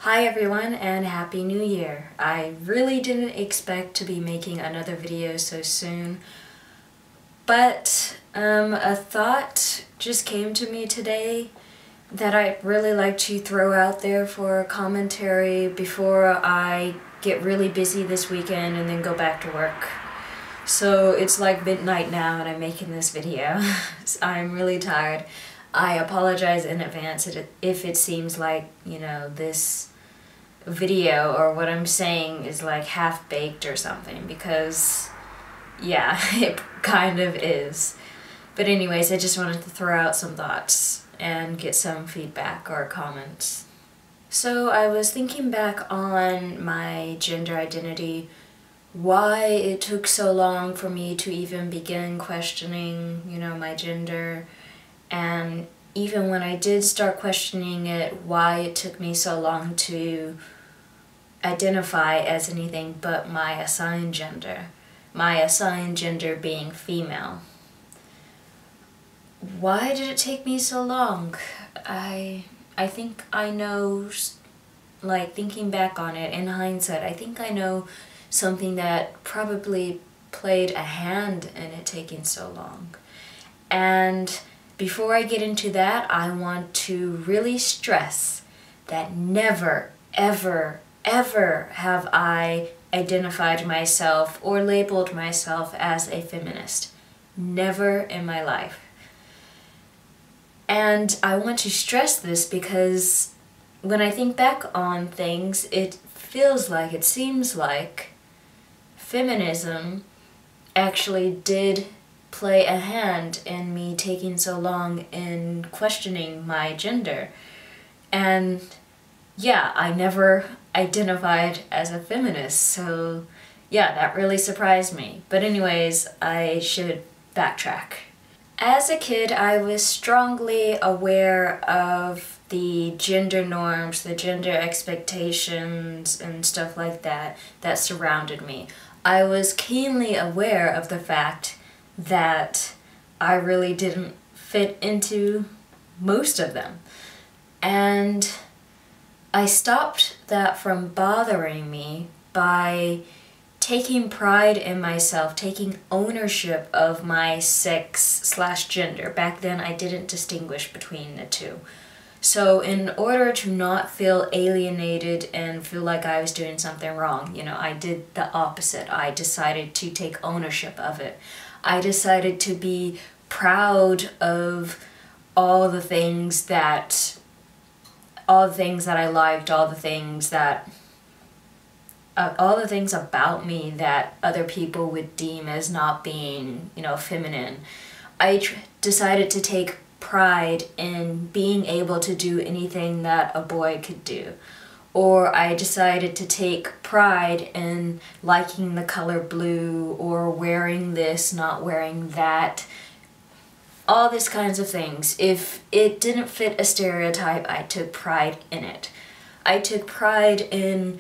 Hi everyone and Happy New Year! I really didn't expect to be making another video so soon, but a thought just came to me today that I'd really like to throw out there for commentary before I get really busy this weekend and then go back to work. So it's like midnight now and I'm making this video. I'm really tired. I apologize in advance if it seems like, this video or what I'm saying is like half-baked or something, because yeah, it kind of is. But anyways, I just wanted to throw out some thoughts and get some feedback or comments. So I was thinking back on my gender identity, why it took so long for me to even begin questioning, my gender, and even when I did start questioning it, why it took me so long to identify as anything but my assigned gender. My assigned gender being female. Why did it take me so long? I think I know, like thinking back on it in hindsight, I think I know something that probably played a hand in it taking so long. And before I get into that, I want to really stress that never, ever, ever have I identified myself or labeled myself as a feminist. Never in my life. And I want to stress this because when I think back on things, it seems like feminism actually did play a hand in me taking so long in questioning my gender. And yeah, I never identified as a feminist, so yeah, that really surprised me. But anyways, I should backtrack. As a kid, I was strongly aware of the gender norms, the gender expectations and stuff like that surrounded me. I was keenly aware of the fact that I really didn't fit into most of them. And I stopped that from bothering me by taking pride in myself, taking ownership of my sex/gender. Back then I didn't distinguish between the two. So in order to not feel alienated and feel like I was doing something wrong, I did the opposite. I decided to take ownership of it. I decided to be proud of all the things that I liked, all the things about me that other people would deem as not being, feminine. I decided to take pride in being able to do anything that a boy could do. Or I decided to take pride in liking the color blue, or wearing this, not wearing that. All these kinds of things. If it didn't fit a stereotype, I took pride in it. I took pride in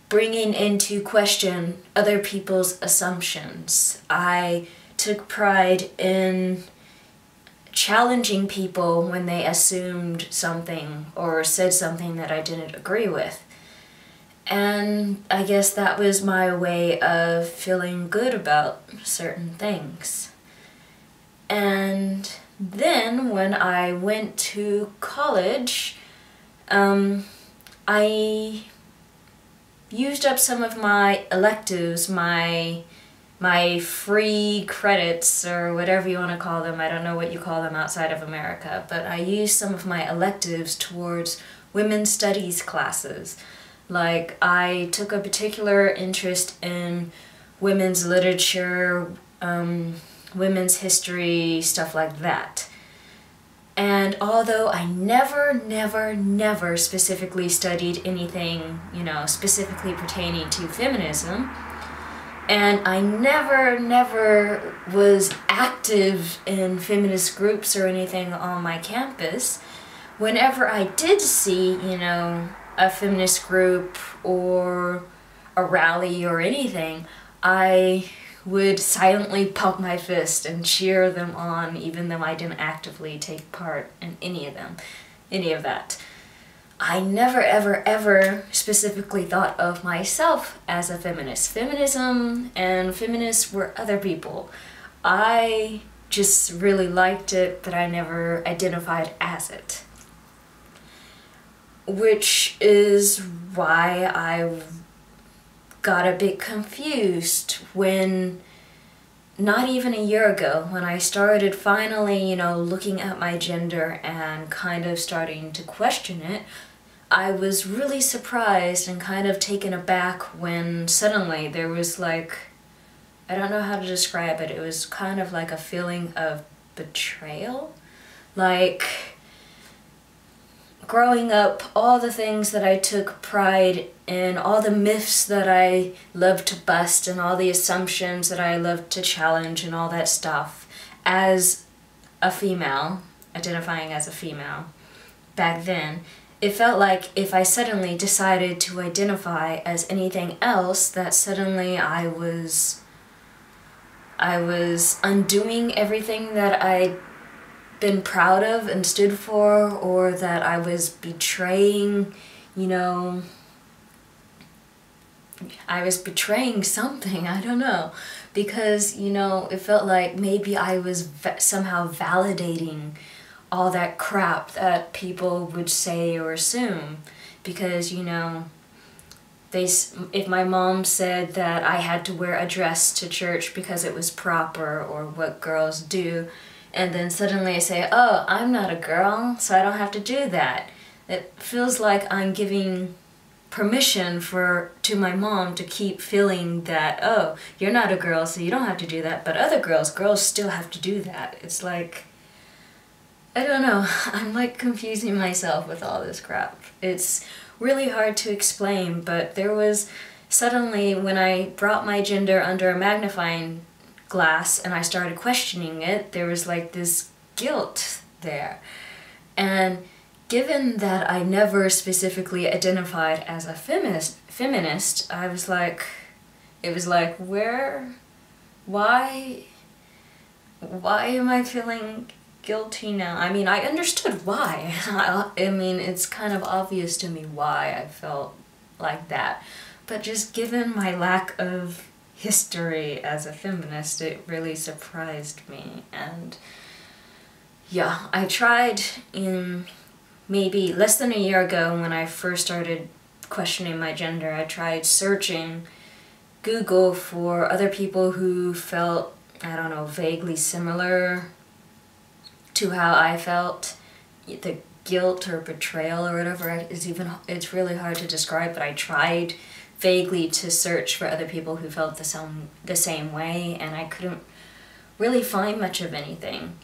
bringing into question other people's assumptions. I took pride in challenging people when they assumed something or said something that I didn't agree with. And I guess that was my way of feeling good about certain things. And then when I went to college, I used up some of my electives, my free credits, or whatever you want to call them. I don't know what you call them outside of America, but I used some of my electives towards women's studies classes. Like, I took a particular interest in women's literature, women's history, stuff like that. And although I never specifically studied anything, specifically pertaining to feminism, and I never was active in feminist groups or anything on my campus, whenever I did see, a feminist group or a rally or anything, I would silently pump my fist and cheer them on, even though I didn't actively take part in any of that. I never ever specifically thought of myself as a feminist. Feminism and feminists were other people. I just really liked it, but I never identified as it. Which is why I got a bit confused when, not even a year ago, when I started finally, looking at my gender and kind of starting to question it, I was really surprised and kind of taken aback when suddenly there was like, I don't know how to describe it, it was kind of like a feeling of betrayal. Like, growing up, all the things that I took pride in, all the myths that I loved to bust, and all the assumptions that I loved to challenge and all that stuff, as a female, identifying as a female, back then, it felt like if I suddenly decided to identify as anything else, that suddenly I was undoing everything that I'd been proud of and stood for, or that I was betraying, I was betraying something, I don't know, because, it felt like maybe I was somehow validating all that crap that people would say or assume, because, if my mom said that I had to wear a dress to church because it was proper or what girls do, and then suddenly I say, oh, I'm not a girl, so I don't have to do that. It feels like I'm giving permission to my mom to keep feeling that, oh, you're not a girl, so you don't have to do that, but other girls still have to do that. It's like, I don't know, I'm like confusing myself with all this crap. It's really hard to explain, but there was suddenly, when I brought my gender under a magnifying glass and I started questioning it, there was like this guilt there. And given that I never specifically identified as a feminist, I was like, it was like, why am I feeling guilty now? I mean, I understood why. I mean, it's kind of obvious to me why I felt like that. But just given my lack of history as a feminist, it really surprised me. And yeah, I tried in maybe less than a year ago, when I first started questioning my gender, I tried searching Google for other people who felt, I don't know, vaguely similar to how I felt. The guilt or betrayal or whatever it's really hard to describe, but I tried vaguely to search for other people who felt the same way, and I couldn't really find much of anything.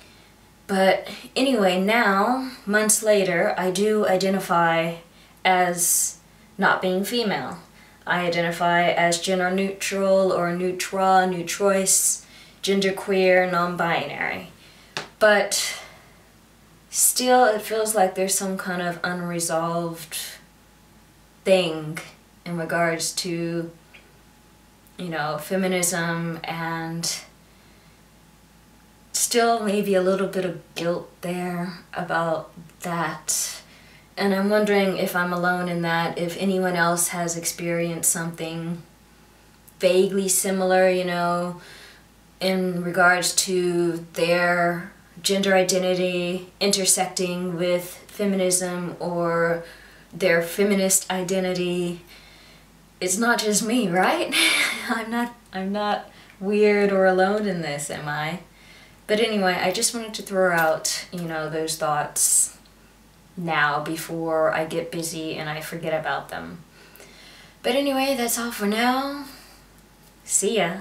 But anyway, now, months later, I do identify as not being female. I identify as gender neutral or neutra, neutrois, genderqueer, non-binary. But still, it feels like there's some kind of unresolved thing in regards to, feminism, and still maybe a little bit of guilt there about that. And I'm wondering if I'm alone in that, if anyone else has experienced something vaguely similar, in regards to their gender identity intersecting with feminism or their feminist identity. It's not just me, right? I'm not weird or alone in this, am I? But anyway, I just wanted to throw out, those thoughts now before I get busy and I forget about them. But anyway, that's all for now. See ya.